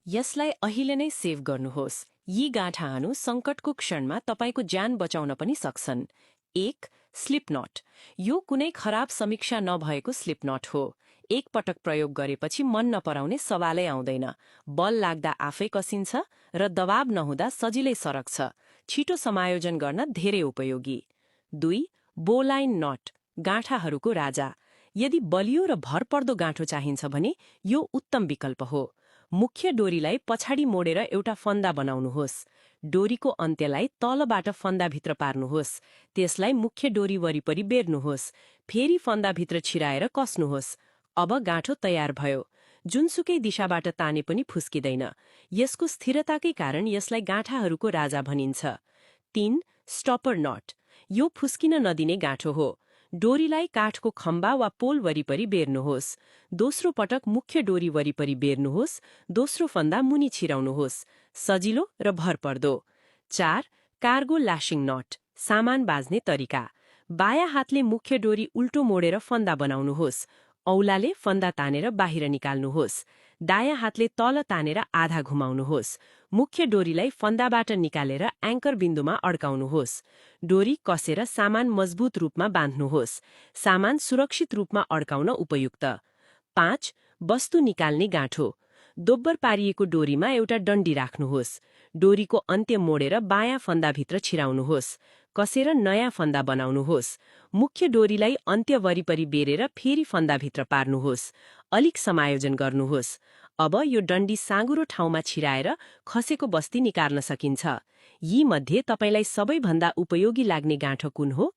यसलाई अहिले नै सेभ गर्नुहोस्। यी गाँठाहरू सङ्कटको क्षणमा तपाईको ज्यान बचाउन पनि सक्छन्। 1. Slip nut. यो कुनै खराब समीक्षा नभएको स्लिप नट हो। एक पटक प्रयोग गरेपछि मन नपराउने सवालै आउँदैन। बल लाग्दा आफै कसिन्छ र दबाव नहुँदा सजिलै सरक्छ। छिटो समायोजन गर्न धेरै उपयोगी। 2. बोलाइन नट। गाँठाहरूको राजा। यदि बलियो र भरपर्दो गाँठो चाहिन्छ भने यो उत्तम विकल्प हो। मुख्य डोरीलाई पछाडि मोडेर एउटा फन्दा बनाउनुहोस्। डोरीको अन्त्यलाई तलबाट फन्दाभित्र पार्नुहोस्। त्यसलाई मुख्य डोरी वरिपरि बेर्नुहोस्। फेरि फन्दाभित्र छिराएर कसनुहोस्। अब गाँठो तयार भयो। जुनसुकै दिशाबाट ताने पनि फुस्किँदैन। यसको स्थिरताकै कारण यसलाई गाँठाहरूको राजा भनिन्छ। 3. स्टपर नट। यो फुस्किन नदिने गाँठो हो। डोरीलाई काठको खम्बा वा पोल वरिपरि बेर्नुहोस्। दोस्रो पटक मुख्य डोरी वरिपरि बेर्नुहोस्। दोस्रो फन्दा मुनि छिराउनुहोस्। सजिलो र भरपर्दो। 4. Cargo lashing nut. सामान बाज्ने तरिका। बायाँ हातले मुख्य डोरी उल्टो मोडेर फन्दा बनाउनुहोस्। औलाले फन्दा तानेर बाहिर निकाल्नुहोस्। दायाँ हातले तल तानेर आधा घुमाउनुहोस्। मुख्य डोरीलाई फन्दाबाट निकालेर एङ्कर बिन्दुमा अड्काउनुहोस्। डोरी कसेर सामान मजबुत रूपमा बाँध्नुहोस्। सामान सुरक्षित रूपमा अड्काउन उपयुक्त। 5. वस्तु निकाल्ने गाँठो। दोब्बर पारिएको डोरीमा एउटा डन्डी राख्नुहोस्। डोरीको अन्त्य मोडेर बायाँ फन्दाभित्र छिराउनुहोस्। कसेर नयाँ फन्दा बनाउनुहोस्। मुख्य डोरीलाई अन्त्य वरिपरि बेरेर फेरि फन्दाभित्र पार्नुहोस्। अलिक समायोजन गर्नुहोस्। अब यो डन्डी साँगुरो ठाउँमा छिराएर खसेको बस्ती निकाल्न सकिन्छ। यी मध्ये तपाईलाई सबैभन्दा उपयोगी लाग्ने गाँठो कुन हो?